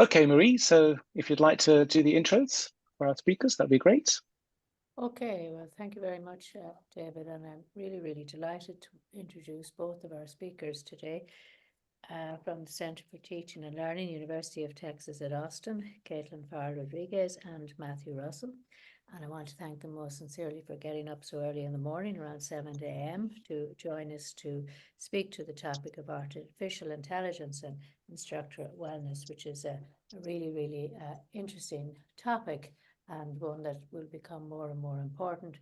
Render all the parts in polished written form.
Okay, Marie, so if you'd like to do the intros for our speakers, that'd be great. Okay, well, thank you very much, David, and I'm really delighted to introduce both of our speakers today from the Centre for Teaching and Learning, University of Texas at Austin, Caitlin Farr Rodriguez and Matthew Russell. And I want to thank them most sincerely for getting up so early in the morning, around 7 a.m., to join us to speak to the topic of artificial intelligence and instructor wellness, which is a really interesting topic and one that will become more and more important,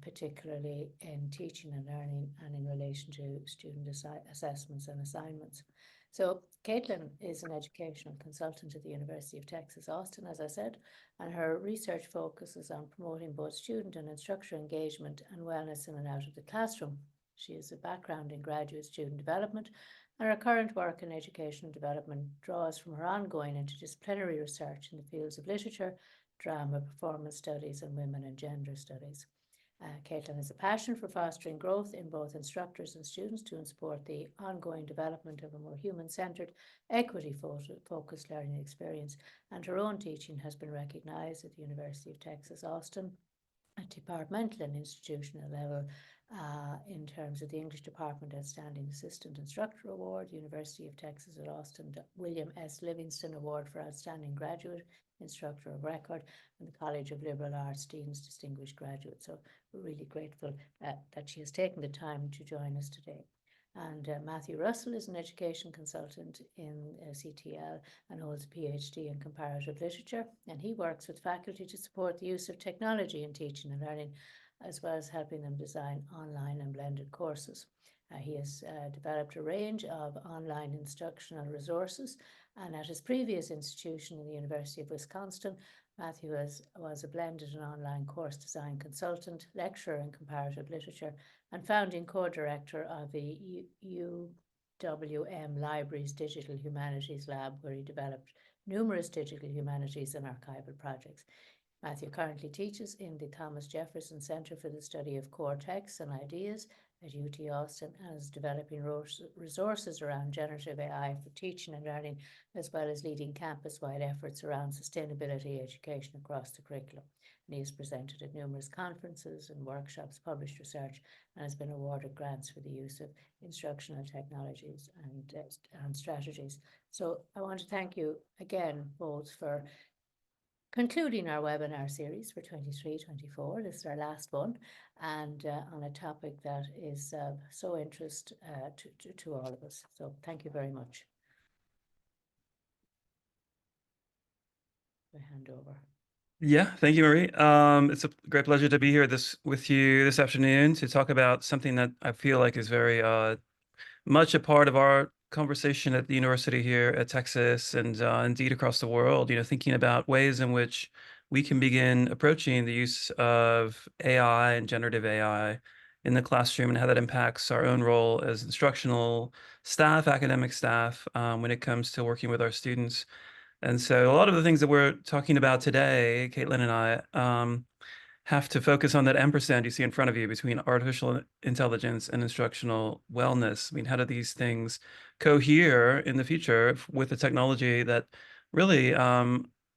particularly in teaching and learning and in relation to student assessments and assignments. So Caitlin is an educational consultant at the University of Texas, Austin, as I said, and her research focuses on promoting both student and instructor engagement and wellness in and out of the classroom. She has a background in graduate student development, and her current work in educational development draws from her ongoing interdisciplinary research in the fields of literature, drama, performance studies, and women and gender studies. Caitlin has a passion for fostering growth in both instructors and students to support the ongoing development of a more human-centred, equity-focused learning experience, and her own teaching has been recognised at the University of Texas, Austin, at departmental and institutional level in terms of the English Department Outstanding Assistant Instructor Award, University of Texas at Austin, William S. Livingston Award for Outstanding Graduate Instructor of Record, and the College of Liberal Arts Dean's Distinguished Graduate. So we're really grateful that she has taken the time to join us today. And Matthew Russell is an education consultant in CTL and holds a PhD in comparative literature. And he works with faculty to support the use of technology in teaching and learning, as well as helping them design online and blended courses. He has developed a range of online instructional resources, and at his previous institution in the University of Wisconsin, Matthew was a blended and online course design consultant, lecturer in comparative literature, and founding co-director of the UWM Libraries Digital Humanities Lab, where he developed numerous digital humanities and archival projects. Matthew currently teaches in the Thomas Jefferson Center for the Study of Core Texts and Ideas at UT Austin and is developing resources around generative AI for teaching and learning, as well as leading campus-wide efforts around sustainability education across the curriculum. And he has presented at numerous conferences and workshops, published research, and has been awarded grants for the use of instructional technologies and strategies. So I want to thank you again both for concluding our webinar series for 23-24. This is our last one, and on a topic that is so interest to all of us. So thank you very much. I hand over. Yeah, thank you, Marie. It's a great pleasure to be here with you this afternoon to talk about something that I feel like is very much a part of our conversation at the university here at Texas and indeed across the world, thinking about ways in which we can begin approaching the use of AI and generative AI in the classroom and how that impacts our own role as instructional staff, academic staff, when it comes to working with our students. And so a lot of the things that we're talking about today, Caitlin and I, have to focus on that ampersand you see in front of you between artificial intelligence and instructional wellness. I mean, how do these things cohere in the future with the technology that really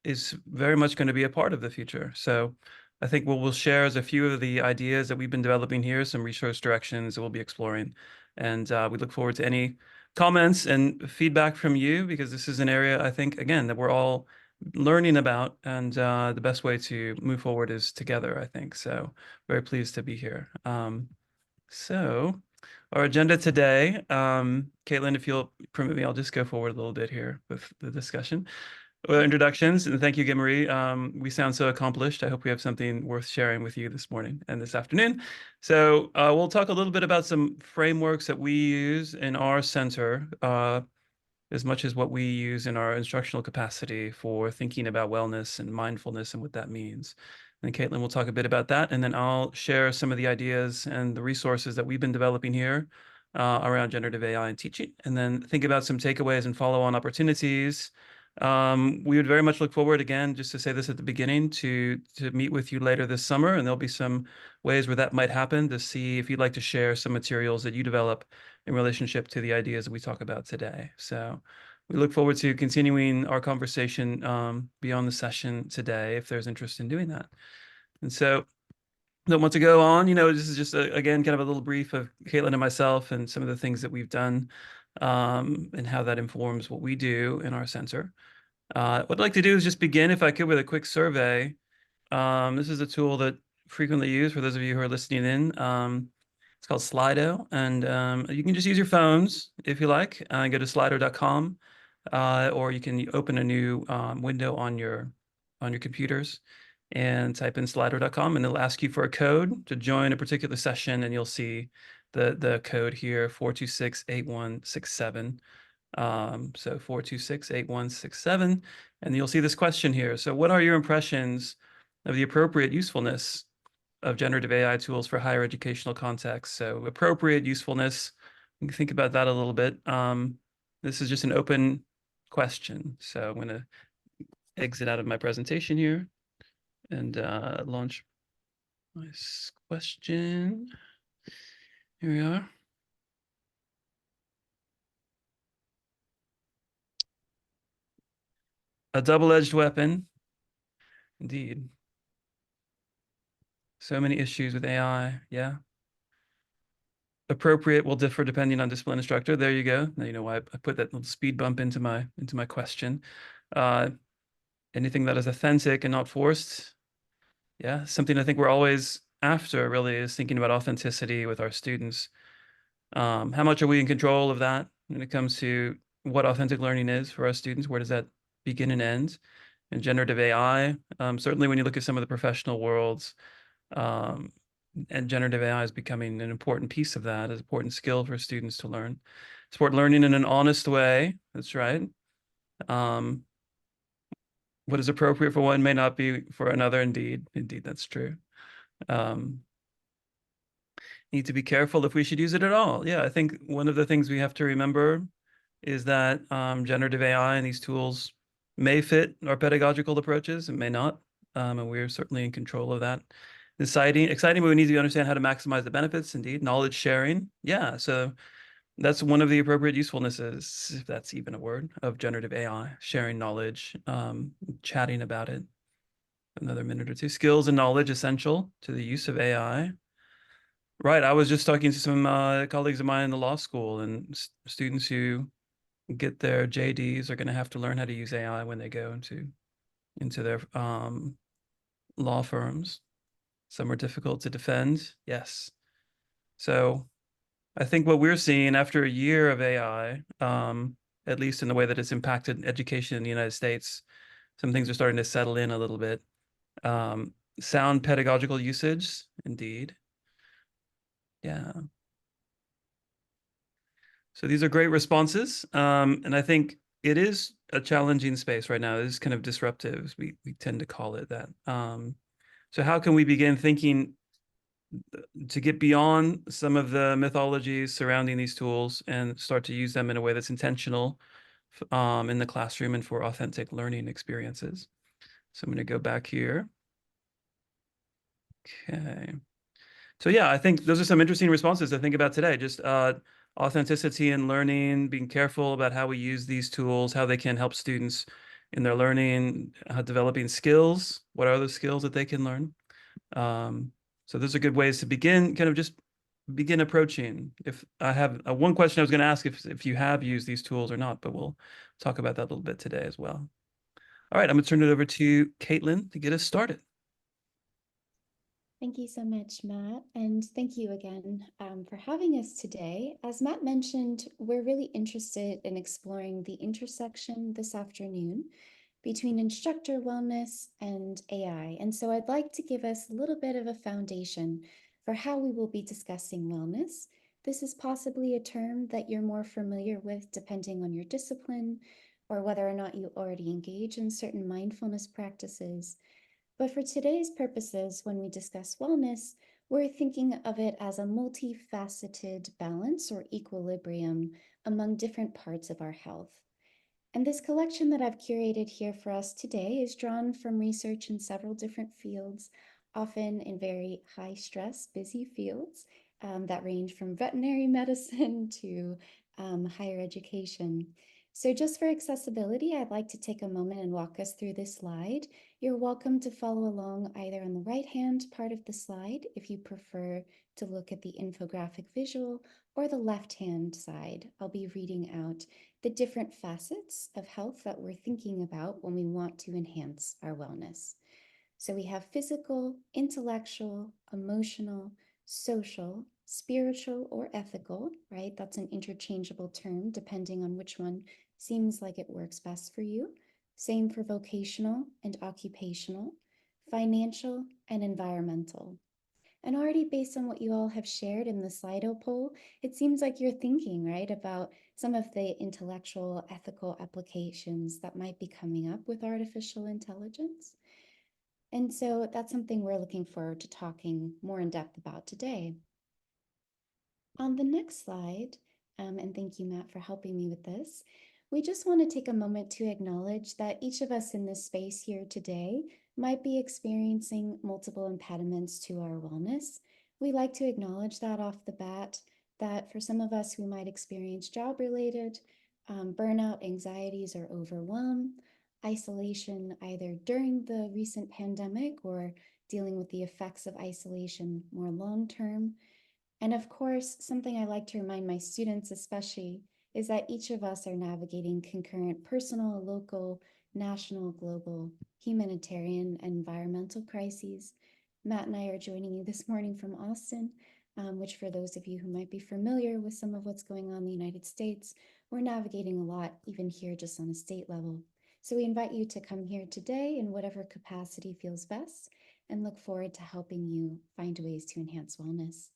is very much going to be a part of the future? So I think what we'll share is a few of the ideas that we've been developing here, some research directions that we'll be exploring. And we look forward to any comments and feedback from you, because this is an area, I think, again, that we're all learning about, and the best way to move forward is together, I think. So very pleased to be here. So our agenda today, Caitlin, if you'll permit me, I'll just go forward a little bit here with the discussion. Introductions, and thank you again, Marie. We sound so accomplished. I hope we have something worth sharing with you this morning and this afternoon. So we'll talk a little bit about some frameworks that we use in our center, as much as what we use in our instructional capacity for thinking about wellness and mindfulness and what that means. And Caitlin will talk a bit about that, and then I'll share some of the ideas and the resources that we've been developing here around generative AI and teaching, and then think about some takeaways and follow-on opportunities. We would very much look forward, again, just to say this at the beginning, to meet with you later this summer, and there'll be some ways where that might happen, to see if you'd like to share some materials that you develop in relationship to the ideas that we talk about today. So we look forward to continuing our conversation beyond the session today, if there's interest in doing that. And so don't want to go on, this is just, again, kind of a little brief of Caitlin and myself and some of the things that we've done and how that informs what we do in our center. What I'd like to do is just begin, if I could, with a quick survey. This is a tool that frequently used for those of you who are listening in. It's called Slido, and you can just use your phones if you like. Go to slido.com, or you can open a new window on your computers and type in slido.com, and it'll ask you for a code to join a particular session, and you'll see the code here, 4268167. So 4268167, and you'll see this question here. So what are your impressions of the appropriate usefulness of generative AI tools for higher educational contexts? So appropriate usefulness, you can think about that a little bit. This is just an open question. So I'm going to exit out of my presentation here and launch my question. Here we are. A double-edged weapon, indeed. So many issues with AI, yeah. Appropriate will differ depending on discipline instructor. There you go. Now you know why I put that little speed bump into my question. Anything that is authentic and not forced. Yeah, something I think we're always after really is thinking about authenticity with our students. How much are we in control of that when it comes to what authentic learning is for our students? Where does that begin and end? And generative AI, certainly when you look at some of the professional worlds, and generative AI is becoming an important piece of that, an important skill for students to learn. Support learning in an honest way. That's right. What is appropriate for one may not be for another. Indeed, that's true. Need to be careful if we should use it at all. Yeah, I think one of the things we have to remember is that generative AI and these tools may fit our pedagogical approaches and may not. And we're certainly in control of that. Exciting, but we need to understand how to maximize the benefits. Indeed, knowledge sharing. Yeah, so that's one of the appropriate usefulnesses, if that's even a word, of generative AI, sharing knowledge, chatting about it. Another minute or two. Skills and knowledge essential to the use of AI. Right, I was just talking to some colleagues of mine in the law school, and students who get their JDs are going to have to learn how to use AI when they go into their law firms. Some are difficult to defend. Yes. So I think what we're seeing after a year of AI, at least in the way that it's impacted education in the United States, some things are starting to settle in a little bit. Sound pedagogical usage, indeed. Yeah. So these are great responses. And I think it is a challenging space right now. It is kind of disruptive. We tend to call it that. So how can we begin thinking to get beyond some of the mythologies surrounding these tools and start to use them in a way that's intentional in the classroom and for authentic learning experiences? So I'm going to go back here. Okay. So yeah, I think those are some interesting responses to think about today. Just authenticity in learning, being careful about how we use these tools, how they can help students in their learning, developing skills. What are the skills that they can learn? So those are good ways to begin, kind of just begin approaching. If I have one question I was going to ask if you have used these tools or not, but we'll talk about that a little bit today as well. All right, I'm going to turn it over to Caitlin to get us started. Thank you so much, Matt, and thank you again for having us today. As Matt mentioned, we're really interested in exploring the intersection this afternoon between instructor wellness and AI. And so I'd like to give us a little bit of a foundation for how we will be discussing wellness. This is possibly a term that you're more familiar with depending on your discipline or whether or not you already engage in certain mindfulness practices. But for today's purposes, when we discuss wellness, we're thinking of it as a multifaceted balance or equilibrium among different parts of our health. And this collection that I've curated here for us today is drawn from research in several different fields, often in very high stress, busy fields that range from veterinary medicine to higher education. So just for accessibility, I'd like to take a moment and walk us through this slide. You're welcome to follow along either on the right-hand part of the slide if you prefer to look at the infographic visual, or the left-hand side. I'll be reading out the different facets of health that we're thinking about when we want to enhance our wellness. So we have physical, intellectual, emotional, social, spiritual, or ethical, right? That's an interchangeable term depending on which one seems like it works best for you. Same for vocational and occupational, financial and environmental. And already based on what you all have shared in the Slido poll, it seems like you're thinking, right, about some of the intellectual, ethical applications that might be coming up with artificial intelligence. And so that's something we're looking forward to talking more in depth about today. On the next slide, and thank you, Matt, for helping me with this, we just want to take a moment to acknowledge that each of us in this space here today might be experiencing multiple impediments to our wellness. We like to acknowledge that off the bat, that for some of us, we might experience job-related burnout, anxieties, or overwhelm, isolation either during the recent pandemic or dealing with the effects of isolation more long-term. And of course, something I like to remind my students especially is that each of us are navigating concurrent personal, local, national, global, humanitarian, and environmental crises. Matt and I are joining you this morning from Austin, which for those of you who might be familiar with some of what's going on in the United States, we're navigating a lot, even here just on a state level. So we invite you to come here today in whatever capacity feels best, and look forward to helping you find ways to enhance wellness.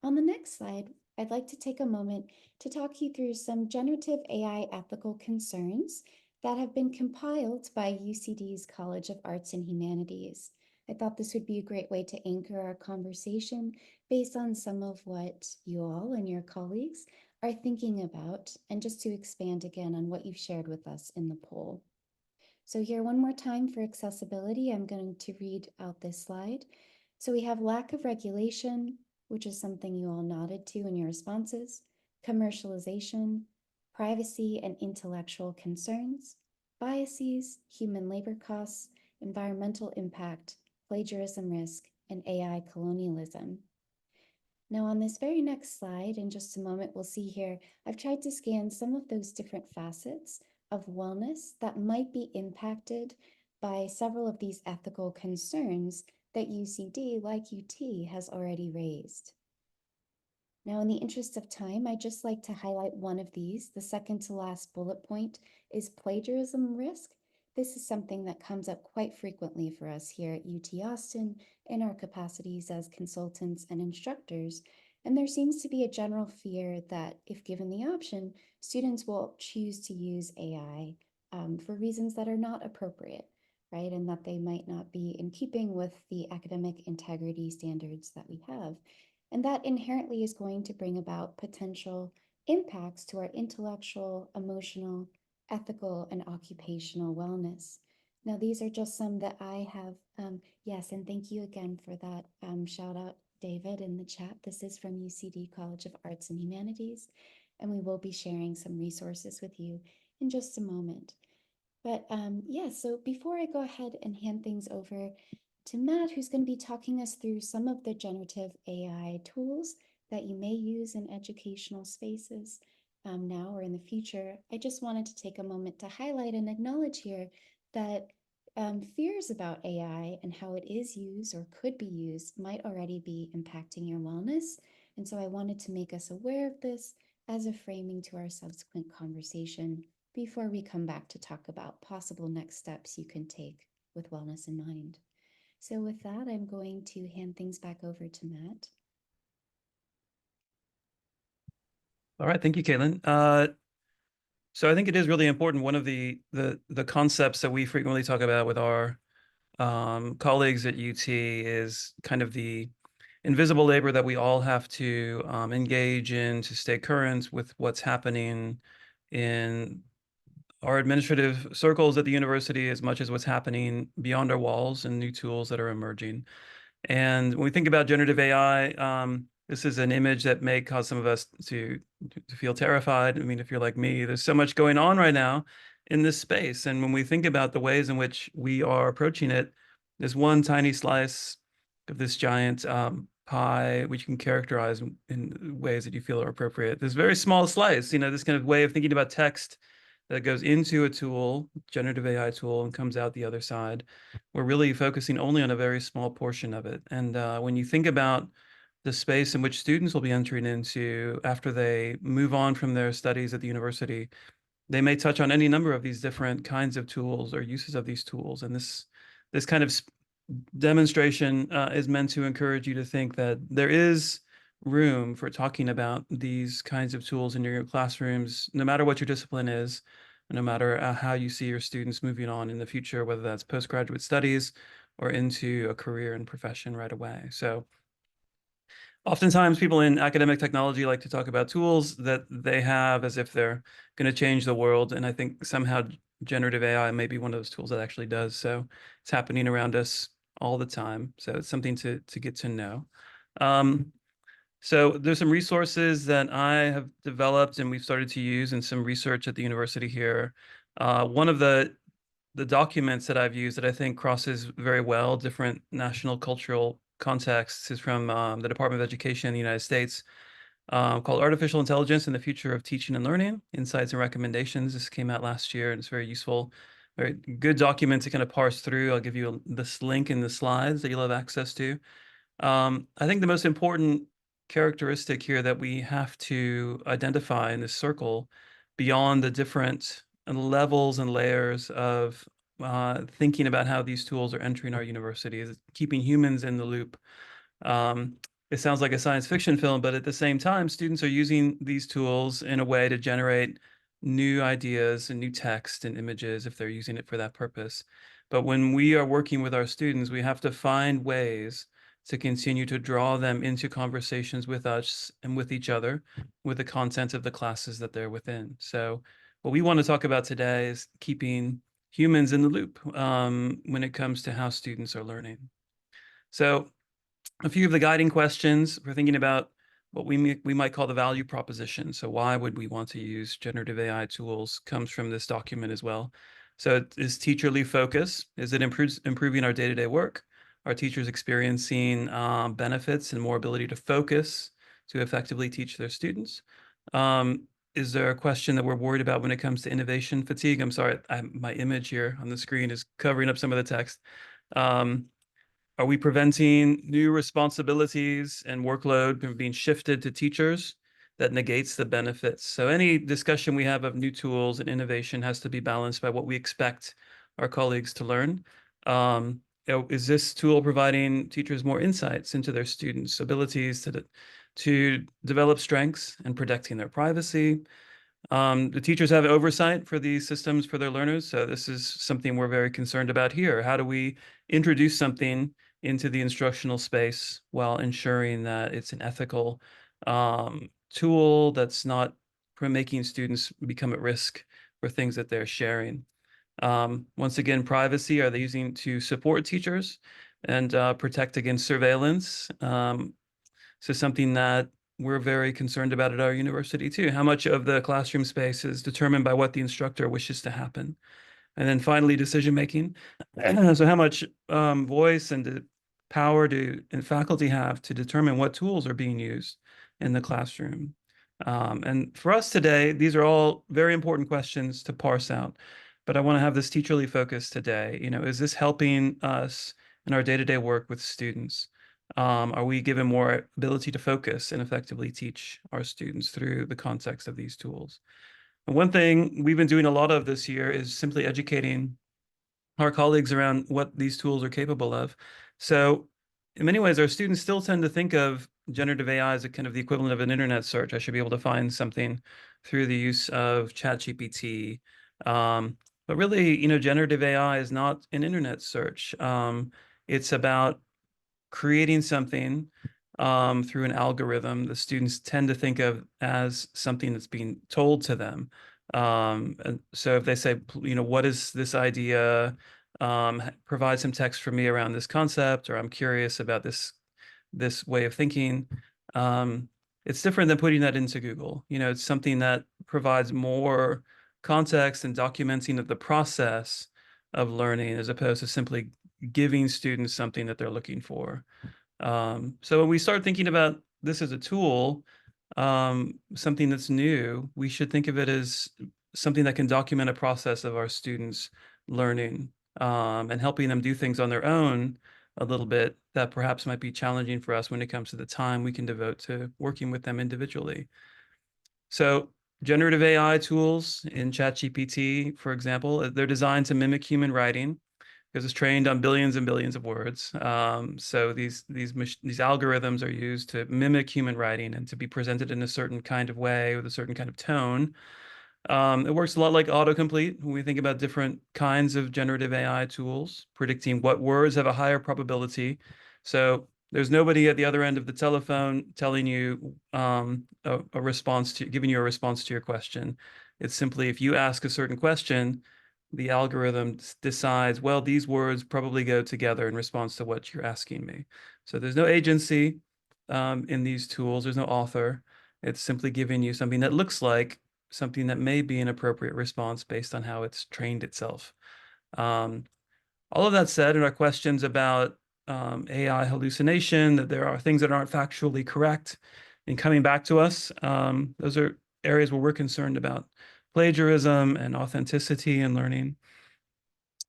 On the next slide, I'd like to take a moment to talk you through some generative AI ethical concerns that have been compiled by UCD's College of Arts and Humanities. I thought this would be a great way to anchor our conversation based on some of what you all and your colleagues are thinking about, and just to expand again on what you've shared with us in the poll. So here one more time for accessibility, I'm going to read out this slide. So we have lack of regulation, which is something you all nodded to in your responses, commercialization, privacy and intellectual concerns, biases, human labor costs, environmental impact, plagiarism risk, and AI colonialism. Now on this very next slide, in just a moment, we'll see here, I've tried to scan some of those different facets of wellness that might be impacted by several of these ethical concerns that UCD, like UT, has already raised. Now, in the interest of time, I'd just like to highlight one of these. The second to last bullet point is plagiarism risk. This is something that comes up quite frequently for us here at UT Austin in our capacities as consultants and instructors. And there seems to be a general fear that if given the option, students will choose to use AI for reasons that are not appropriate, right? And that they might not be in keeping with the academic integrity standards that we have. And that inherently is going to bring about potential impacts to our intellectual, emotional, ethical, and occupational wellness. Now, these are just some that I have, yes, and thank you again for that shout out, David, in the chat. This is from UCD College of Arts and Humanities, and we will be sharing some resources with you in just a moment. But yeah, so before I go ahead and hand things over to Matt, who's going to be talking us through some of the generative AI tools that you may use in educational spaces now or in the future, I just wanted to take a moment to highlight and acknowledge here that fears about AI and how it is used or could be used might already be impacting your wellness. And so I wanted to make us aware of this as a framing to our subsequent conversation before we come back to talk about possible next steps you can take with wellness in mind. So with that, I'm going to hand things back over to Matt. All right, thank you, Caitlin. So I think it is really important. One of the concepts that we frequently talk about with our colleagues at UT is kind of the invisible labor that we all have to engage in to stay current with what's happening in our administrative circles at the university, as much as what's happening beyond our walls and new tools that are emerging. And when we think about generative AI, This is an image that may cause some of us to feel terrified. I mean, if you're like me, there's so much going on right now in this space. And when we think about the ways in which we are approaching it, there's one tiny slice of this giant pie, which you can characterize in ways that you feel are appropriate. This very small slice, this kind of way of thinking about text that goes into a tool, generative AI tool, and comes out the other side. We're really focusing only on a very small portion of it. And when you think about the space in which students will be entering into after they move on from their studies at the university, they may touch on any number of these different kinds of tools or uses of these tools. And this kind of demonstration is meant to encourage you to think that there is room for talking about these kinds of tools in your classrooms, no matter what your discipline is, no matter how you see your students moving on in the future, whether that's postgraduate studies or into a career and profession right away. So oftentimes people in academic technology like to talk about tools that they have as if they're going to change the world. And I think somehow generative AI may be one of those tools that actually does. So it's happening around us all the time. So it's something to get to know. So there's some resources that I have developed and we've started to use in some research at the university here. One of the documents that I've used that I think crosses very well different national cultural contexts is from the Department of Education in the United States, called Artificial Intelligence and the Future of Teaching and Learning, Insights and Recommendations. This came out last year and it's very useful, very good document to kind of parse through. I'll give you this link in the slides that you'll have access to. I think the most important characteristic here that we have to identify in this circle, beyond the different levels and layers of thinking about how these tools are entering our university, is keeping humans in the loop. It sounds like a science fiction film, but at the same time, students are using these tools in a way to generate new ideas and new text and images if they're using it for that purpose. But when we are working with our students, we have to find ways to continue to draw them into conversations with us and with each other, with the content of the classes that they're within. So what we want to talk about today is keeping humans in the loop when it comes to how students are learning. So a few of the guiding questions we're thinking about what we might call the value proposition. So why would we want to use generative AI tools comes from this document as well. So is teacherly focus? Is it improving our day-to-day work? Are teachers experiencing benefits and more ability to focus to effectively teach their students? Is there a question that we're worried about when it comes to innovation fatigue? I'm sorry, my image here on the screen is covering up some of the text. Are we preventing new responsibilities and workload from being shifted to teachers that negates the benefits? So any discussion we have of new tools and innovation has to be balanced by what we expect our colleagues to learn. Is this tool providing teachers more insights into their students' abilities to develop strengths and protecting their privacy? The teachers have oversight for these systems for their learners. So this is something we're very concerned about here. How do we introduce something into the instructional space while ensuring that it's an ethical tool that's not making students become at risk for things that they're sharing? Once again, privacy, are they using to support teachers and protect against surveillance? So something that we're very concerned about at our university too. How much of the classroom space is determined by what the instructor wishes to happen? And then finally, decision-making. So how much voice and power do faculty have to determine what tools are being used in the classroom? And for us today, these are all very important questions to parse out. But I want to have this teacherly focus today. Is this helping us in our day-to-day work with students? Are we given more ability to focus and effectively teach our students through the context of these tools? And one thing we've been doing a lot of this year is simply educating our colleagues around what these tools are capable of. So in many ways, our students still tend to think of generative AI as a kind of the equivalent of an internet search. I should be able to find something through the use of ChatGPT. But really, generative AI is not an internet search. It's about creating something through an algorithm. The students tend to think of as something that's being told to them. And so if they say, what is this idea? Provide some text for me around this concept, or I'm curious about this way of thinking. It's different than putting that into Google. You know, it's something that provides more context and documenting of the process of learning as opposed to simply giving students something that they're looking for. So when we start thinking about this as a tool, something that's new, we should think of it as something that can document a process of our students learning, and helping them do things on their own a little bit that perhaps might be challenging for us when it comes to the time we can devote to working with them individually. So generative AI tools in ChatGPT, for example, they're designed to mimic human writing because it's trained on billions and billions of words. So these algorithms are used to mimic human writing and to be presented in a certain kind of way with a certain kind of tone. It works a lot like autocomplete when we think about different kinds of generative AI tools, predicting what words have a higher probability. So there's nobody at the other end of the telephone telling you a response to, giving you a response to your question. It's simply if you ask a certain question, the algorithm decides, well, these words probably go together in response to what you're asking me. So there's no agency in these tools. There's no author. It's simply giving you something that looks like something that may be an appropriate response based on how it's trained itself. All of that said, in our questions about AI hallucination, that there are things that aren't factually correct in coming back to us, those are areas where we're concerned about plagiarism and authenticity in learning.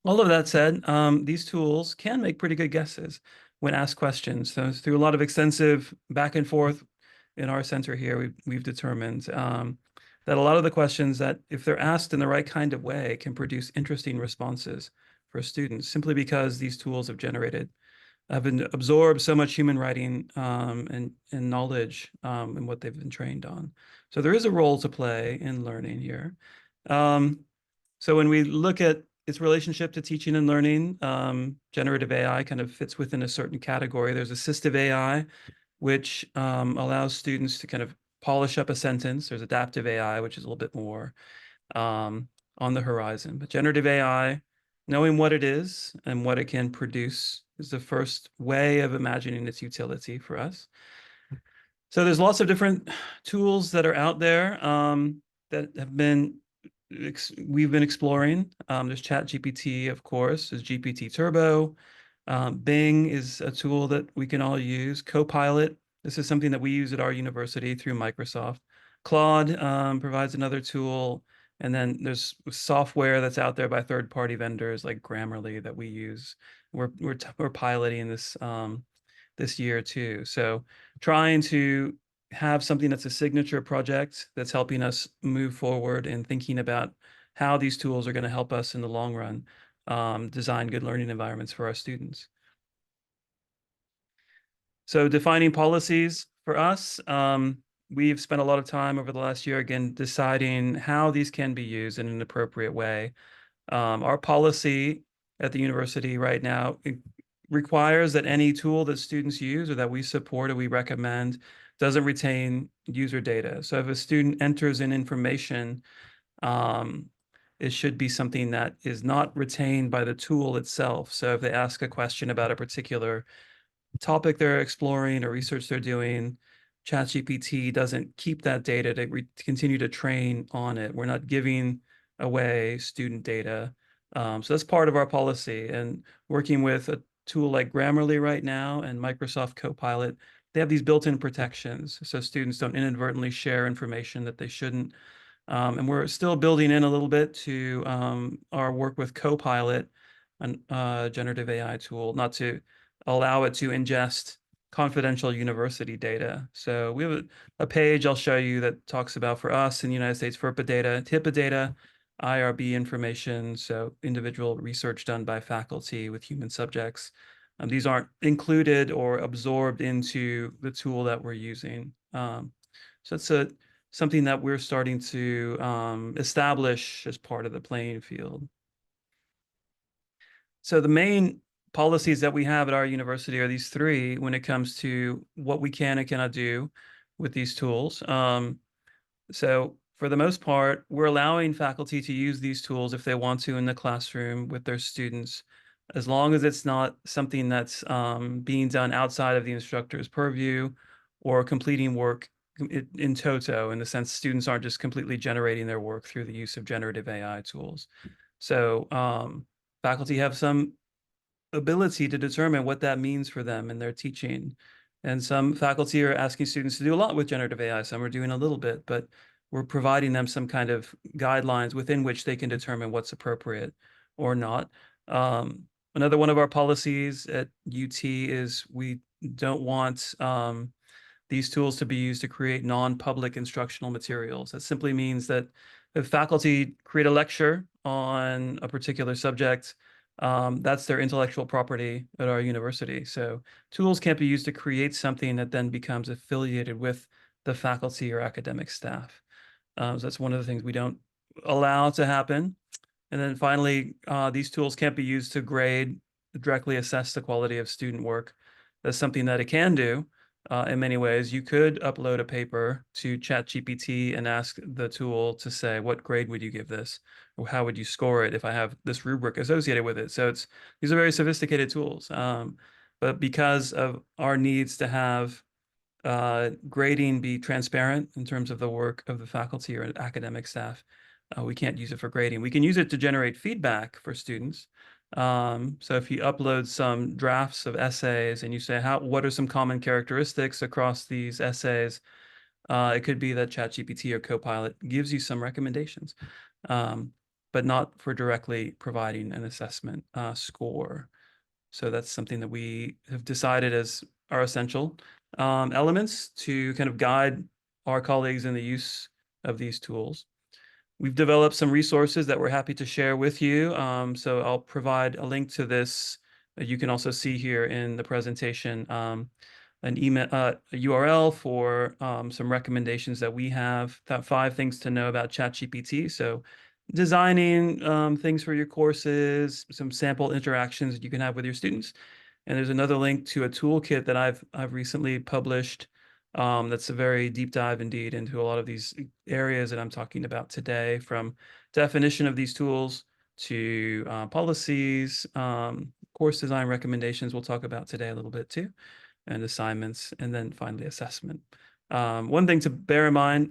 All of that said, these tools can make pretty good guesses when asked questions. So through a lot of extensive back and forth in our center here, we've determined that a lot of the questions that, if they're asked in the right kind of way, can produce interesting responses for students, simply because these tools have been absorbed so much human writing and knowledge and what they've been trained on. So there is a role to play in learning here. So when we look at its relationship to teaching and learning, generative AI kind of fits within a certain category. There's assistive AI, which allows students to kind of polish up a sentence. There's adaptive AI, which is a little bit more on the horizon. But generative AI, knowing what it is and what it can produce, is the first way of imagining its utility for us. So there's lots of different tools that are out there that we've been exploring. There's ChatGPT, of course. There's GPT Turbo. Bing is a tool that we can all use. Copilot. This is something that we use at our university through Microsoft. Claude provides another tool. And then there's software that's out there by third-party vendors like Grammarly that we use. We're piloting this this year too. So trying to have something that's a signature project that's helping us move forward and thinking about how these tools are going to help us in the long run design good learning environments for our students. So defining policies for us, we've spent a lot of time over the last year, again, deciding how these can be used in an appropriate way. Our policy at the university right now requires that any tool that students use or that we support or we recommend doesn't retain user data. So if a student enters in information, it should be something that is not retained by the tool itself. So if they ask a question about a particular topic they're exploring or research they're doing, ChatGPT doesn't keep that data to continue to train on it. We're not giving away student data. So that's part of our policy. And working with a tool like Grammarly right now and Microsoft Copilot, they have these built-in protections so students don't inadvertently share information that they shouldn't. And we're still building in a little bit to our work with Copilot, a generative AI tool, not to allow it to ingest confidential university data. So we have a page I'll show you that talks about, for us in the United States, FERPA data, HIPAA data, IRB information, so individual research done by faculty with human subjects. These aren't included or absorbed into the tool that we're using. So it's something that we're starting to establish as part of the playing field. So the main policies that we have at our university are these three when it comes to what we can and cannot do with these tools. So for the most part, we're allowing faculty to use these tools if they want to in the classroom with their students, as long as it's not something that's being done outside of the instructor's purview or completing work in toto, in the sense students aren't just completely generating their work through the use of generative AI tools. So faculty have some ability to determine what that means for them in their teaching. And some faculty are asking students to do a lot with generative AI. Some are doing a little bit, but we're providing them some kind of guidelines within which they can determine what's appropriate or not. Another one of our policies at UT is we don't want these tools to be used to create non-public instructional materials. That simply means that if faculty create a lecture on a particular subject, that's their intellectual property at our university. So tools can't be used to create something that then becomes affiliated with the faculty or academic staff. So that's one of the things we don't allow to happen. And then finally, these tools can't be used to grade, directly assess the quality of student work. That's something that it can do in many ways. You could upload a paper to ChatGPT and ask the tool to say, what grade would you give this? Or how would you score it if I have this rubric associated with it? So these are very sophisticated tools. But because of our needs to have grading be transparent in terms of the work of the faculty or academic staff, we can't use it for grading. We can use it to generate feedback for students. So if you upload some drafts of essays and you say, what are some common characteristics across these essays? It could be that ChatGPT or Copilot gives you some recommendations, but not for directly providing an assessment score. So that's something that we have decided as our essential elements to kind of guide our colleagues in the use of these tools. We've developed some resources that we're happy to share with you. So I'll provide a link to this. You can also see here in the presentation an email, a URL for some recommendations that we have, 5 things to know about ChatGPT. So designing things for your courses, some sample interactions that you can have with your students. And there's another link to a toolkit that I've recently published that's a very deep dive indeed into a lot of these areas that I'm talking about today, from definition of these tools to policies, course design recommendations we'll talk about today a little bit too, and assignments, and then finally assessment. One thing to bear in mind,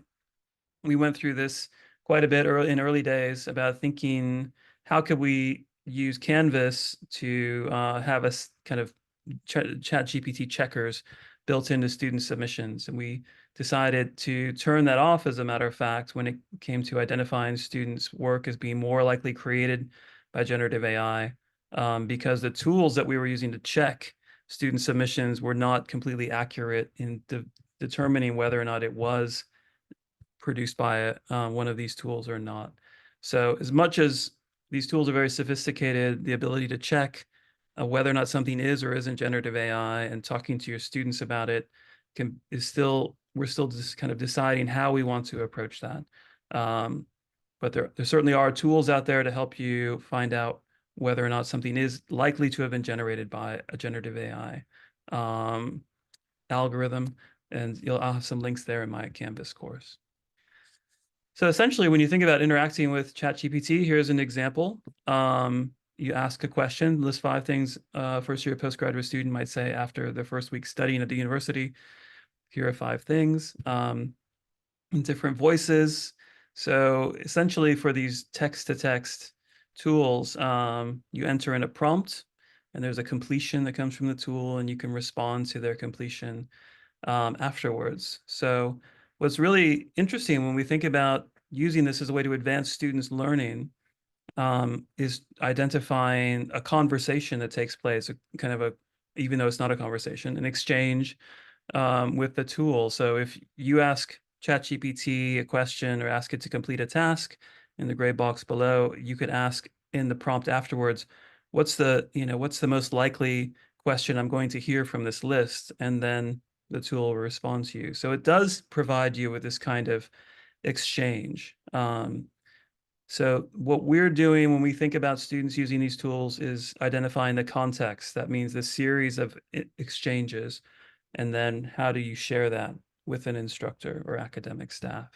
we went through this quite a bit in early days about thinking, how could we use Canvas to have a kind of ChatGPT checkers built into student submissions. And we decided to turn that off, as a matter of fact, when it came to identifying students' work as being more likely created by generative AI, because the tools that we were using to check student submissions were not completely accurate in determining whether or not it was produced by one of these tools or not. So as much as these tools are very sophisticated, the ability to check whether or not something is or isn't generative AI and talking to your students about it we're still just kind of deciding how we want to approach that. But there certainly are tools out there to help you find out whether or not something is likely to have been generated by a generative AI algorithm. And I'll have some links there in my Canvas course. So essentially, when you think about interacting with ChatGPT, here's an example. You ask a question, list 5 things a first-year postgraduate student might say after their first week studying at the university. Here are 5 things in different voices. So essentially, for these text-to-text tools, you enter in a prompt, and there's a completion that comes from the tool, and you can respond to their completion afterwards. So what's really interesting when we think about using this as a way to advance students' learning is identifying a conversation that takes place, even though it's not a conversation, an exchange with the tool. So if you ask ChatGPT a question or ask it to complete a task in the gray box below, you could ask in the prompt afterwards, what's the most likely question I'm going to hear from this list? And then the tool will respond to you. So it does provide you with this kind of exchange. So what we're doing when we think about students using these tools is identifying the context. That means the series of exchanges, and then how do you share that with an instructor or academic staff?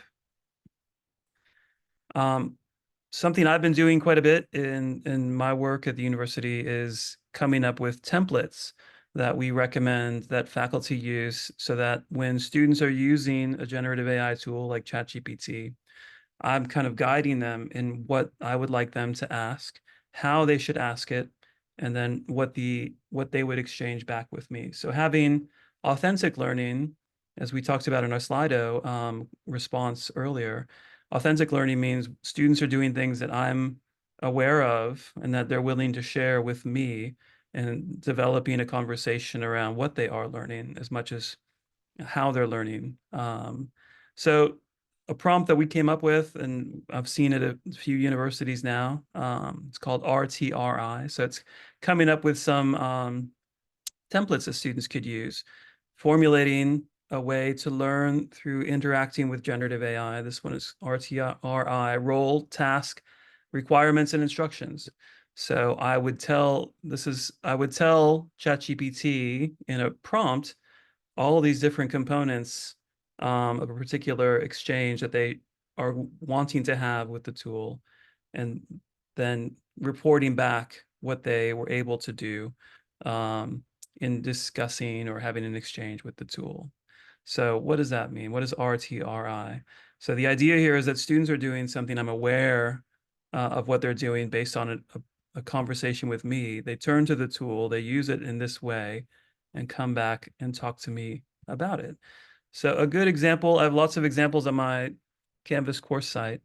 Something I've been doing quite a bit in my work at the university is coming up with templates that we recommend that faculty use so that when students are using a generative AI tool like ChatGPT, I'm kind of guiding them in what I would like them to ask, how they should ask it, and then what they would exchange back with me. So having authentic learning, as we talked about in our Slido response earlier, authentic learning means students are doing things that I'm aware of and that they're willing to share with me, and developing a conversation around what they are learning as much as how they're learning. So a prompt that we came up with, and I've seen it at a few universities now, it's called RTRI. So it's coming up with some templates that students could use, formulating a way to learn through interacting with generative AI. This one is RTRI, role, task, requirements, and instructions. So I would tell ChatGPT in a prompt all of these different components of a particular exchange that they are wanting to have with the tool, and then reporting back what they were able to do in discussing or having an exchange with the tool. So what does that mean? What is RTRI? So the idea here is that students are doing something, I'm aware of what they're doing based on a conversation with me. They turn to the tool, they use it in this way, and come back and talk to me about it. So a good example, I have lots of examples on my Canvas course site.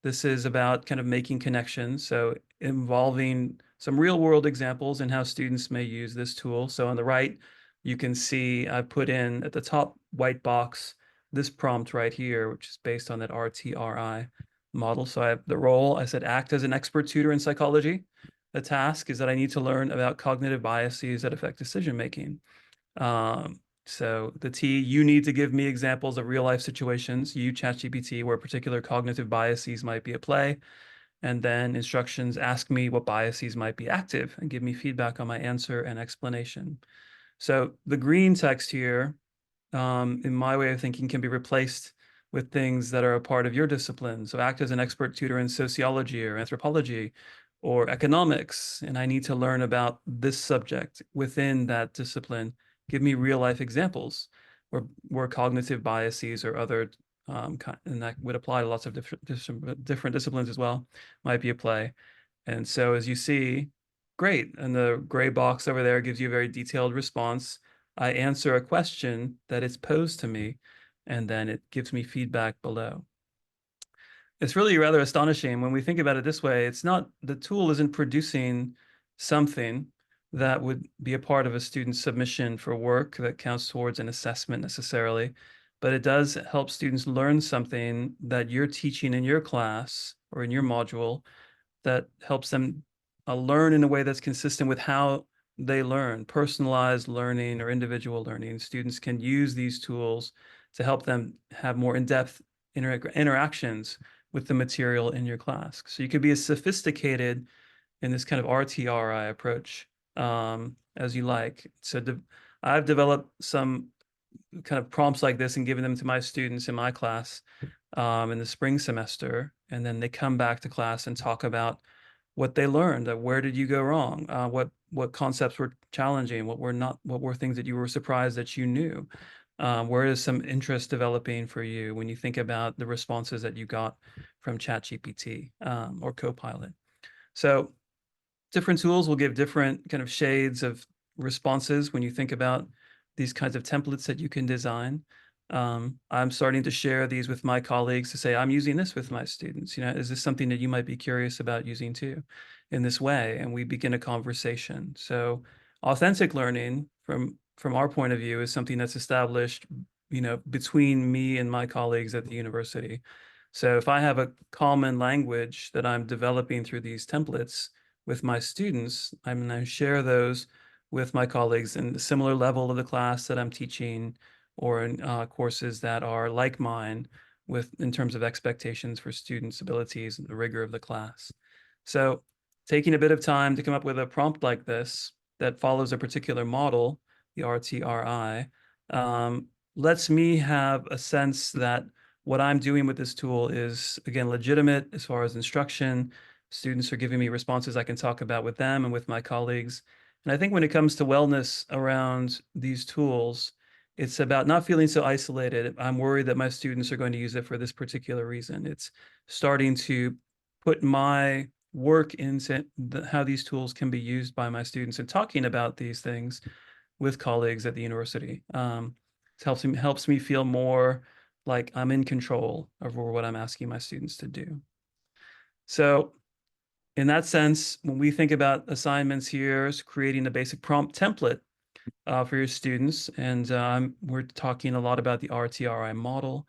This is about kind of making connections, so involving some real world examples and how students may use this tool. So on the right, you can see I put in at the top white box this prompt right here, which is based on that RTRI model. So I have the role, I said act as an expert tutor in psychology. The task is that I need to learn about cognitive biases that affect decision making. So the T, you need to give me examples of real life situations, you ChatGPT, where particular cognitive biases might be at play. And then instructions, ask me what biases might be active and give me feedback on my answer and explanation. So the green text here, in my way of thinking, can be replaced with things that are a part of your discipline. So act as an expert tutor in sociology or anthropology or economics, and I need to learn about this subject within that discipline. Give me real life examples where cognitive biases or other, and that would apply to lots of different disciplines as well, might be at play. And so as you see, great, and the gray box over there gives you a very detailed response. I answer a question that is posed to me, and then it gives me feedback below. It's really rather astonishing when we think about it this way. It's not, the tool isn't producing something that would be a part of a student's submission for work that counts towards an assessment necessarily, but it does help students learn something that you're teaching in your class or in your module that helps them learn in a way that's consistent with how they learn, personalized learning or individual learning. Students can use these tools to help them have more in-depth interactions with the material in your class. So you could be as sophisticated in this kind of RTRI approach as you like. So I've developed some kind of prompts like this and given them to my students in my class in the spring semester. And then they come back to class and talk about what they learned. Where did you go wrong? What concepts were challenging? What were things that you were surprised that you knew? Where is some interest developing for you when you think about the responses that you got from ChatGPT or Copilot? So different tools will give different kind of shades of responses when you think about these kinds of templates that you can design. I'm starting to share these with my colleagues to say, I'm using this with my students. Is this something that you might be curious about using too in this way? And we begin a conversation. So authentic learning from our point of view is something that's established, between me and my colleagues at the university. So if I have a common language that I'm developing through these templates with my students, I'm going to share those with my colleagues in the similar level of the class that I'm teaching, or in courses that are like mine in terms of expectations for students' abilities and the rigor of the class. So taking a bit of time to come up with a prompt like this that follows a particular model, the RTRI, lets me have a sense that what I'm doing with this tool is, again, legitimate as far as instruction. Students are giving me responses I can talk about with them and with my colleagues. And I think when it comes to wellness around these tools, it's about not feeling so isolated. I'm worried that my students are going to use it for this particular reason. It's starting to put my work into how these tools can be used by my students and talking about these things with colleagues at the university. It helps me feel more like I'm in control over what I'm asking my students to do. So in that sense, when we think about assignments here, is creating a basic prompt template for your students. And we're talking a lot about the RTRI model.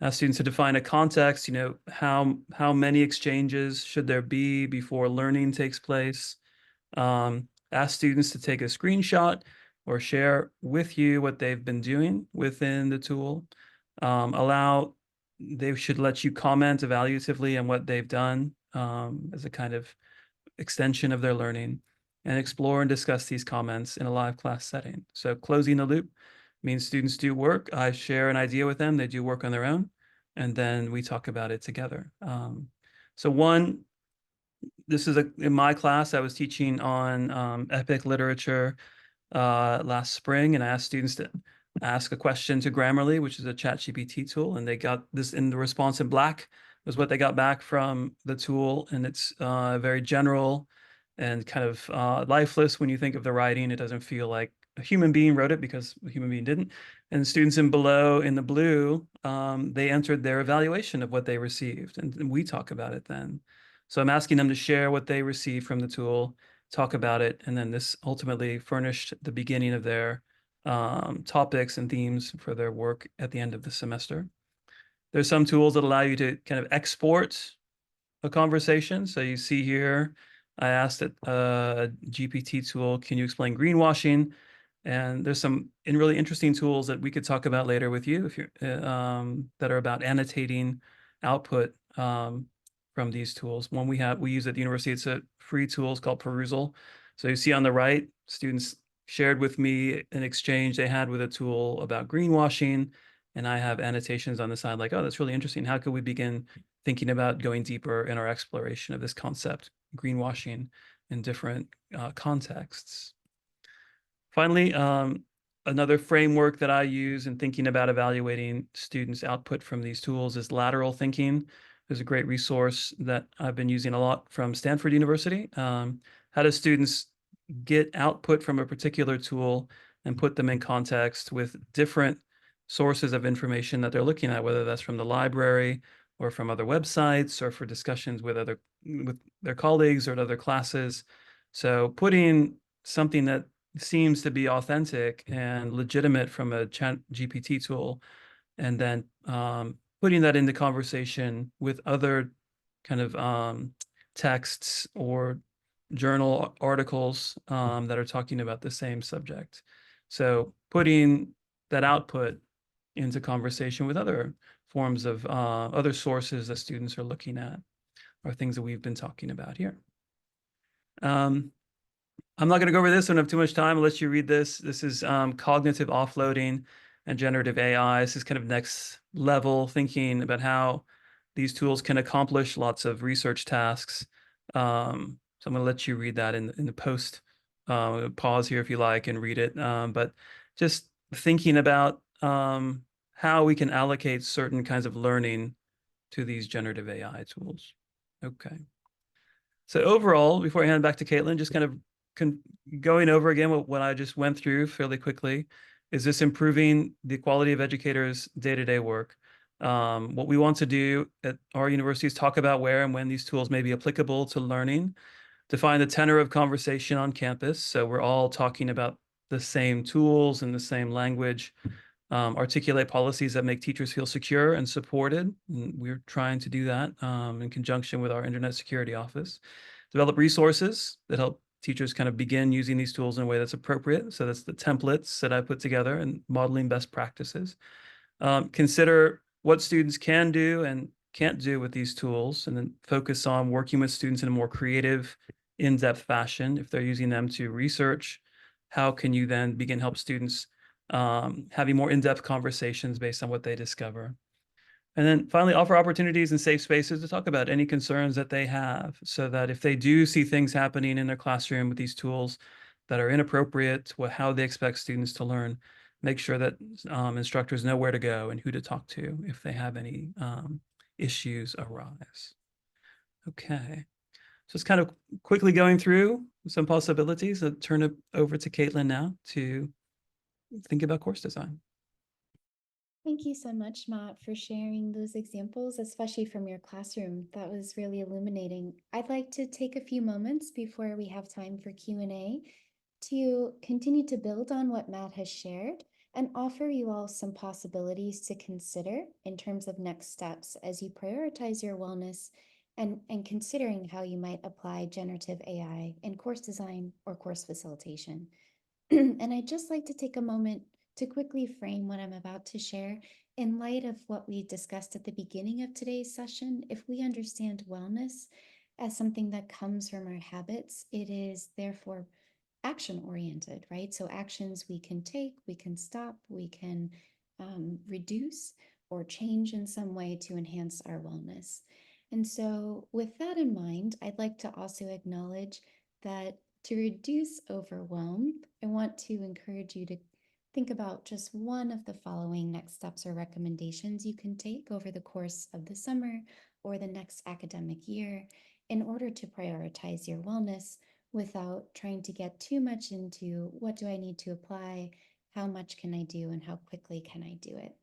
Ask students to define a context, how many exchanges should there be before learning takes place. Ask students to take a screenshot or share with you what they've been doing within the tool. They should let you comment evaluatively on what they've done as a kind of extension of their learning, and explore and discuss these comments in a live class setting. So closing the loop means students do work. I share an idea with them. They do work on their own, and then we talk about it together. This is in my class, I was teaching on epic literature last spring, and I asked students to ask a question to Grammarly, which is a ChatGPT tool, and they got this in the response in black was what they got back from the tool, and it's very general and kind of lifeless. When you think of the writing, it doesn't feel like a human being wrote it because a human being didn't. And students in the blue, they entered their evaluation of what they received, and we talk about it then. So I'm asking them to share what they received from the tool, talk about it, and then this ultimately furnished the beginning of their topics and themes for their work at the end of the semester. There's some tools that allow you to kind of export a conversation. So you see here, I asked a GPT tool, can you explain greenwashing? And there's some really interesting tools that we could talk about later with you if you're that are about annotating output from these tools. One we use at the university, it's a free tool, it's called Perusal. So you see on the right, students shared with me an exchange they had with a tool about greenwashing, and I have annotations on the side like, oh, that's really interesting. How could we begin thinking about going deeper in our exploration of this concept, greenwashing, in different contexts? Finally, another framework that I use in thinking about evaluating students' output from these tools is lateral thinking. There's a great resource that I've been using a lot from Stanford University. How do students get output from a particular tool and put them in context with different sources of information that they're looking at, whether that's from the library or from other websites or for discussions with their colleagues or at other classes. So putting something that seems to be authentic and legitimate from a ChatGPT tool, and then putting that into conversation with other kind of texts or journal articles that are talking about the same subject. So putting that output into conversation with other forms of other sources that students are looking at are things that we've been talking about here. I'm not going to go over this. I don't have too much time. I'll let you read this. This is cognitive offloading and generative AI. This is kind of next level thinking about how these tools can accomplish lots of research tasks. So I'm going to let you read that in the post. Pause here if you like and read it. But just thinking about how we can allocate certain kinds of learning to these generative AI tools. Okay. So overall, before I hand back to Caitlin, just kind of going over again what I just went through fairly quickly, is this improving the quality of educators' day-to-day work? What we want to do at our university is talk about where and when these tools may be applicable to learning, define the tenor of conversation on campus, so we're all talking about the same tools and the same language, articulate policies that make teachers feel secure and supported. And we're trying to do that in conjunction with our Internet Security Office. Develop resources that help teachers kind of begin using these tools in a way that's appropriate. So that's the templates that I put together and modeling best practices. Consider what students can do and can't do with these tools, and then focus on working with students in a more creative, in-depth fashion. If they're using them to research, how can you then begin help students having more in-depth conversations based on what they discover? And then finally, offer opportunities and safe spaces to talk about any concerns that they have, so that if they do see things happening in their classroom with these tools that are inappropriate, how they expect students to learn, make sure that instructors know where to go and who to talk to if they have any issues arise. Okay, so it's kind of quickly going through some possibilities. I'll turn it over to Caitlin now to think about course design. Thank you so much, Matt, for sharing those examples, especially from your classroom. That was really illuminating. I'd like to take a few moments before we have time for Q&A to continue to build on what Matt has shared and offer you all some possibilities to consider in terms of next steps as you prioritize your wellness and considering how you might apply generative AI in course design or course facilitation. And I'd just like to take a moment to quickly frame what I'm about to share in light of what we discussed at the beginning of today's session. If we understand wellness as something that comes from our habits, it is therefore action-oriented, right? So actions we can take, we can stop, we can reduce or change in some way to enhance our wellness. And so with that in mind, I'd like to also acknowledge that to reduce overwhelm, I want to encourage you to think about just one of the following next steps or recommendations you can take over the course of the summer or the next academic year in order to prioritize your wellness without trying to get too much into what do I need to apply, how much can I do, and how quickly can I do it.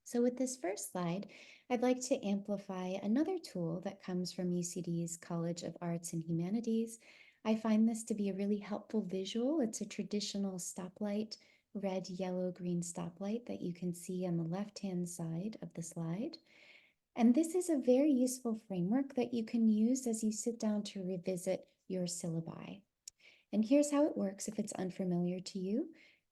So with this first slide, I'd like to amplify another tool that comes from UCD's College of Arts and Humanities. I find this to be a really helpful visual. It's a traditional stoplight, red, yellow, green stoplight that you can see on the left-hand side of the slide. And this is a very useful framework that you can use as you sit down to revisit your syllabi. And here's how it works if it's unfamiliar to you.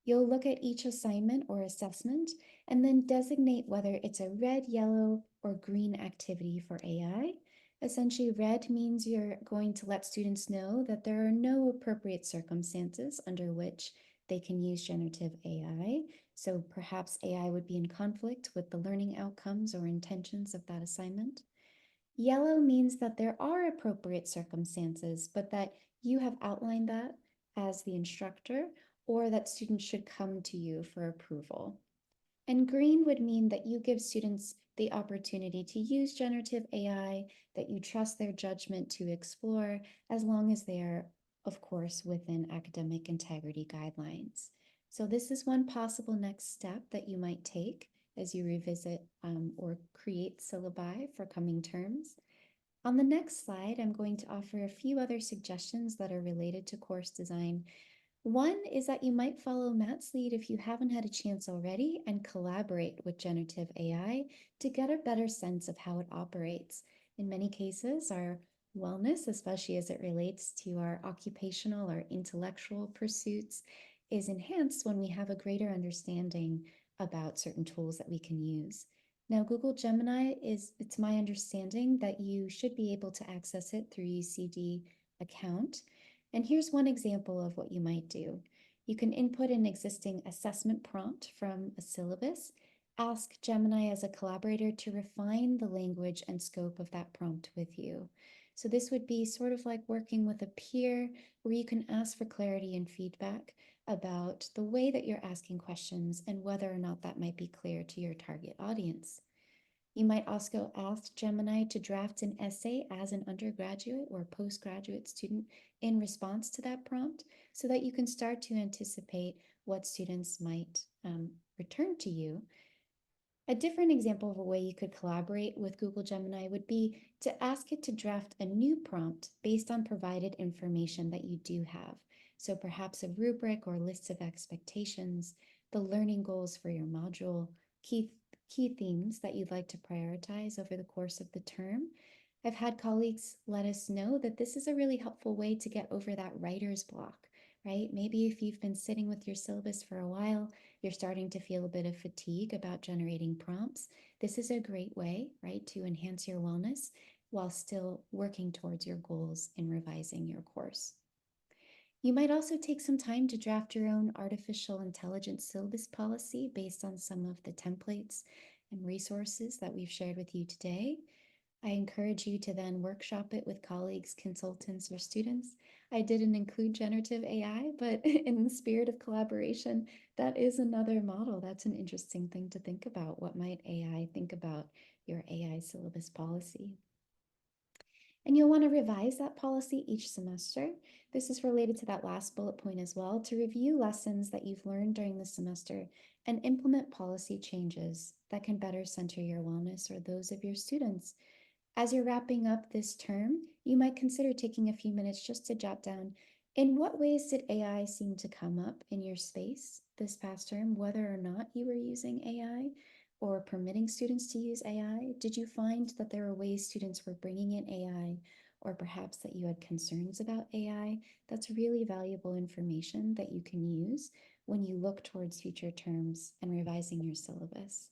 You'll look at each assignment or assessment and then designate whether it's a red, yellow, or green activity for AI. Essentially, red means you're going to let students know that there are no appropriate circumstances under which they can use generative AI. So perhaps AI would be in conflict with the learning outcomes or intentions of that assignment. Yellow means that there are appropriate circumstances, but that you have outlined that as the instructor or that students should come to you for approval. And green would mean that you give students the opportunity to use generative AI, that you trust their judgment to explore, as long as they are, of course, within academic integrity guidelines. So this is one possible next step that you might take as you revisit or create syllabi for coming terms. On the next slide, I'm going to offer a few other suggestions that are related to course design. One is that you might follow Matt's lead if you haven't had a chance already and collaborate with generative AI to get a better sense of how it operates. In many cases, our wellness, especially as it relates to our occupational or intellectual pursuits, is enhanced when we have a greater understanding about certain tools that we can use. Now, Google Gemini it's my understanding that you should be able to access it through UCD account. And here's one example of what you might do. You can input an existing assessment prompt from a syllabus, ask Gemini as a collaborator to refine the language and scope of that prompt with you. So this would be sort of like working with a peer where you can ask for clarity and feedback about the way that you're asking questions and whether or not that might be clear to your target audience. You might also ask Gemini to draft an essay as an undergraduate or postgraduate student in response to that prompt so that you can start to anticipate what students might return to you. A different example of a way you could collaborate with Google Gemini would be to ask it to draft a new prompt based on provided information that you do have. So perhaps a rubric or list of expectations, the learning goals for your module, key themes that you'd like to prioritize over the course of the term. I've had colleagues let us know that this is a really helpful way to get over that writer's block, right? Maybe if you've been sitting with your syllabus for a while, you're starting to feel a bit of fatigue about generating prompts. This is a great way, right, to enhance your wellness while still working towards your goals in revising your course. You might also take some time to draft your own artificial intelligence syllabus policy based on some of the templates and resources that we've shared with you today. I encourage you to then workshop it with colleagues, consultants, or students. I didn't include generative AI, but in the spirit of collaboration, that is another model. That's an interesting thing to think about. What might AI think about your AI syllabus policy? And you'll want to revise that policy each semester. This is related to that last bullet point as well, to review lessons that you've learned during the semester and implement policy changes that can better center your wellness or those of your students. As you're wrapping up this term, you might consider taking a few minutes just to jot down, in what ways did AI seem to come up in your space this past term, whether or not you were using AI or permitting students to use AI? Did you find that there were ways students were bringing in AI, or perhaps that you had concerns about AI? That's really valuable information that you can use when you look towards future terms and revising your syllabus.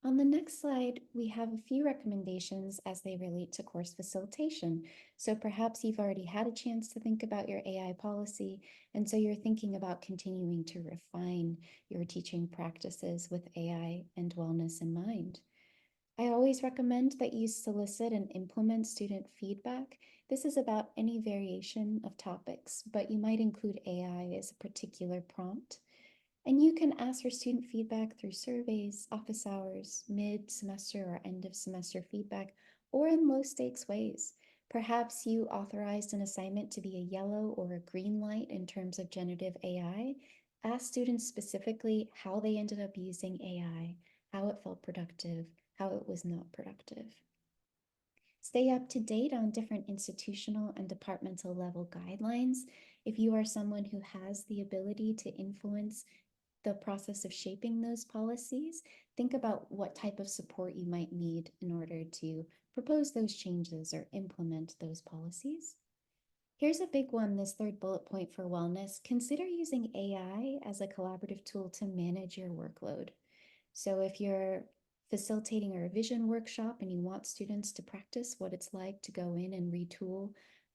On the next slide, we have a few recommendations as they relate to course facilitation. So perhaps you've already had a chance to think about your AI policy, and so you're thinking about continuing to refine your teaching practices with AI and wellness in mind. I always recommend that you solicit and implement student feedback. This is about any variation of topics, but you might include AI as a particular prompt. And you can ask for student feedback through surveys, office hours, mid-semester or end-of-semester feedback, or in low-stakes ways. Perhaps you authorized an assignment to be a yellow or a green light in terms of generative AI. Ask students specifically how they ended up using AI, how it felt productive, how it was not productive. Stay up to date on different institutional and departmental level guidelines. If you are someone who has the ability to influence the process of shaping those policies, think about what type of support you might need in order to propose those changes or implement those policies. Here's a big one, this third bullet point for wellness. Consider using AI as a collaborative tool to manage your workload. So if you're facilitating a revision workshop and you want students to practice what it's like to go in and retool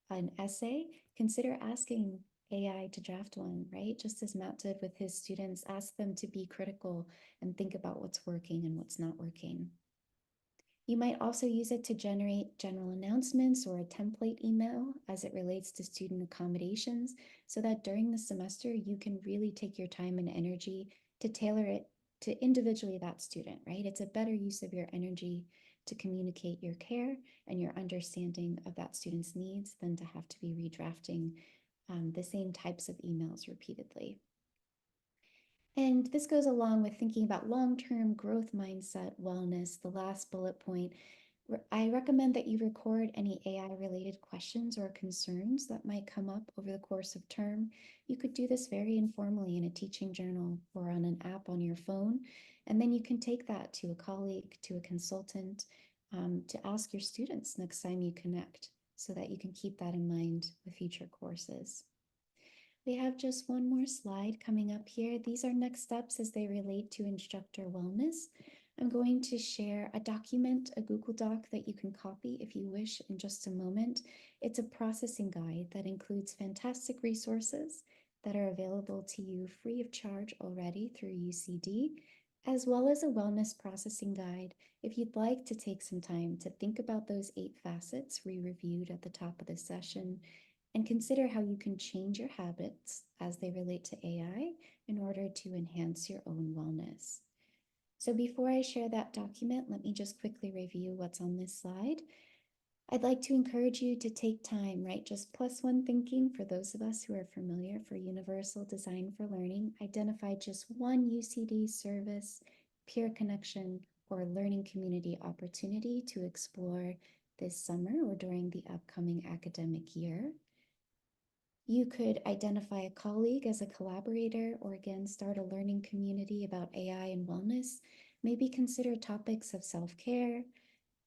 an essay, consider asking AI to draft one, right? Just as Matt did with his students, ask them to be critical and think about what's working and what's not working. You might also use it to generate general announcements or a template email as it relates to student accommodations, so that during the semester, you can really take your time and energy to tailor it to individually that student, right? It's a better use of your energy to communicate your care and your understanding of that student's needs than to have to be redrafting the same types of emails repeatedly. And this goes along with thinking about long-term growth mindset wellness, the last bullet point. I recommend that you record any AI-related questions or concerns that might come up over the course of term. You could do this very informally in a teaching journal or on an app on your phone, and then you can take that to a colleague, to a consultant, to ask your students next time you connect, so that you can keep that in mind with future courses. We have just one more slide coming up here. These are next steps as they relate to instructor wellness. I'm going to share a document, a Google Doc that you can copy if you wish in just a moment. It's a processing guide that includes fantastic resources that are available to you free of charge already through UCD, as well as a wellness processing guide if you'd like to take some time to think about those 8 facets we reviewed at the top of the session, and consider how you can change your habits as they relate to AI in order to enhance your own wellness. So before I share that document, let me just quickly review what's on this slide. I'd like to encourage you to take time, right? Just +1 thinking for those of us who are familiar for Universal Design for Learning. Identify just one UCD service, peer connection, or learning community opportunity to explore this summer or during the upcoming academic year. You could identify a colleague as a collaborator, or again, start a learning community about AI and wellness. Maybe consider topics of self-care.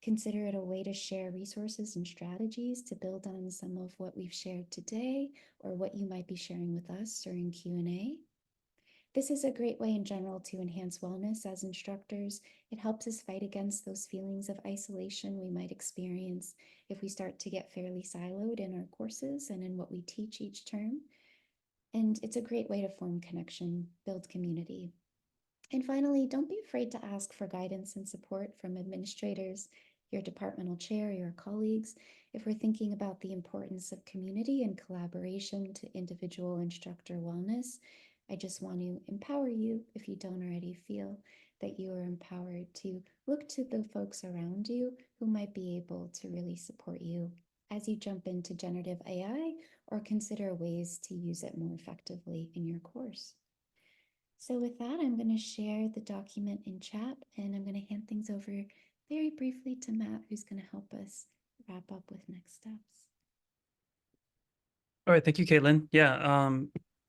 Consider it a way to share resources and strategies to build on some of what we've shared today, or what you might be sharing with us during Q&A. This is a great way in general to enhance wellness as instructors. It helps us fight against those feelings of isolation we might experience if we start to get fairly siloed in our courses and in what we teach each term. And it's a great way to form connection, build community. And finally, don't be afraid to ask for guidance and support from administrators, your departmental chair, your colleagues, if we're thinking about the importance of community and collaboration to individual instructor wellness, I just want to empower you, if you don't already feel that you are empowered, to look to the folks around you who might be able to really support you as you jump into generative AI or consider ways to use it more effectively in your course. So with that, I'm going to share the document in chat, and I'm going to hand things over very briefly to Matt, who's going to help us wrap up with next steps. All right, thank you, Caitlin. Yeah,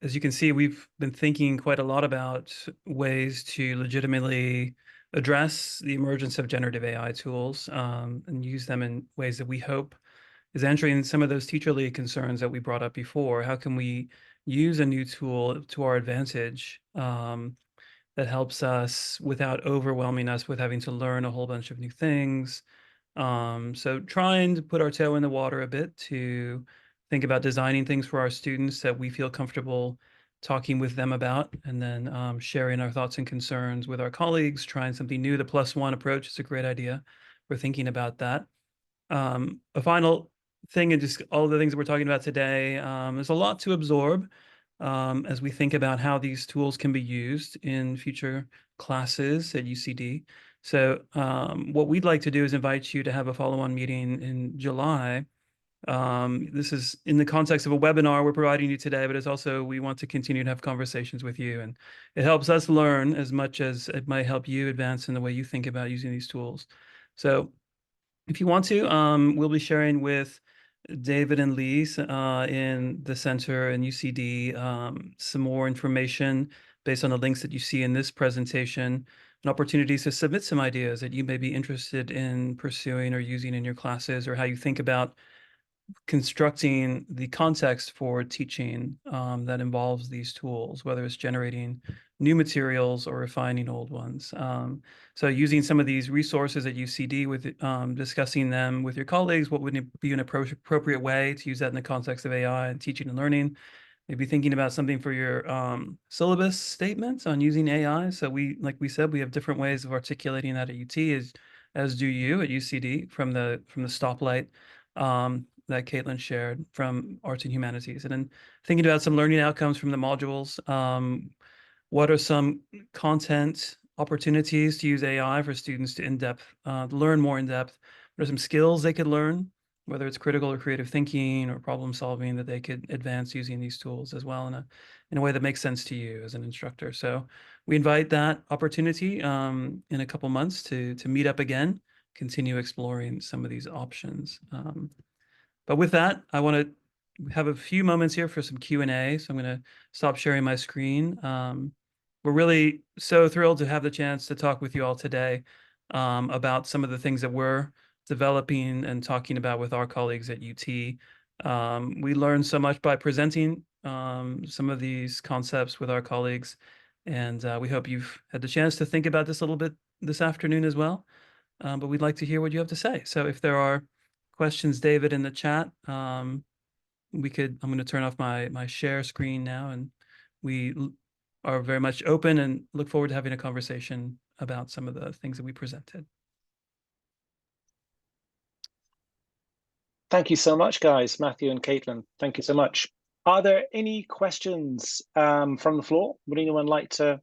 as you can see, we've been thinking quite a lot about ways to legitimately address the emergence of generative AI tools and use them in ways that we hope is answering some of those teacherly concerns that we brought up before. How can we use a new tool to our advantage that helps us without overwhelming us with having to learn a whole bunch of new things? So trying to put our toe in the water a bit to think about designing things for our students that we feel comfortable talking with them about, and then sharing our thoughts and concerns with our colleagues, trying something new. The +1 approach is a great idea. We're thinking about that. A final thing, and just all the things that we're talking about today, there's a lot to absorb as we think about how these tools can be used in future classes at UCD. So what we'd like to do is invite you to have a follow-on meeting in July. This is in the context of a webinar we're providing you today, but it's also, we want to continue to have conversations with you, and it helps us learn as much as it might help you advance in the way you think about using these tools. So if you want to, we'll be sharing with David and Lise in the center and UCD some more information based on the links that you see in this presentation, and opportunities to submit some ideas that you may be interested in pursuing or using in your classes, or how you think about constructing the context for teaching that involves these tools, whether it's generating new materials or refining old ones. So using some of these resources at UCD, with discussing them with your colleagues, what would be an appropriate way to use that in the context of AI and teaching and learning. Maybe thinking about something for your syllabus statements on using AI. So like we said, we have different ways of articulating that at UT, as do you at UCD, from the stoplight that Caitlin shared from Arts and Humanities. And then thinking about some learning outcomes from the modules. What are some content opportunities to use AI for students to learn more in depth? What are some skills they could learn, whether it's critical or creative thinking or problem solving, that they could advance using these tools as well in a way that makes sense to you as an instructor. So we invite that opportunity in a couple months to meet up again, continue exploring some of these options. But with that, I want to have a few moments here for some Q&A. So I'm going to stop sharing my screen. We're really so thrilled to have the chance to talk with you all today about some of the things that we're developing and talking about with our colleagues at UT. We learned so much by presenting some of these concepts with our colleagues, and we hope you've had the chance to think about this a little bit this afternoon as well. But we'd like to hear what you have to say. So if there are questions, David, in the chat, I'm going to turn off my share screen now, and we are very much open and look forward to having a conversation about some of the things that we presented. Thank you so much, guys, Matthew and Caitlin. Thank you so much. Are there any questions from the floor? Would anyone like to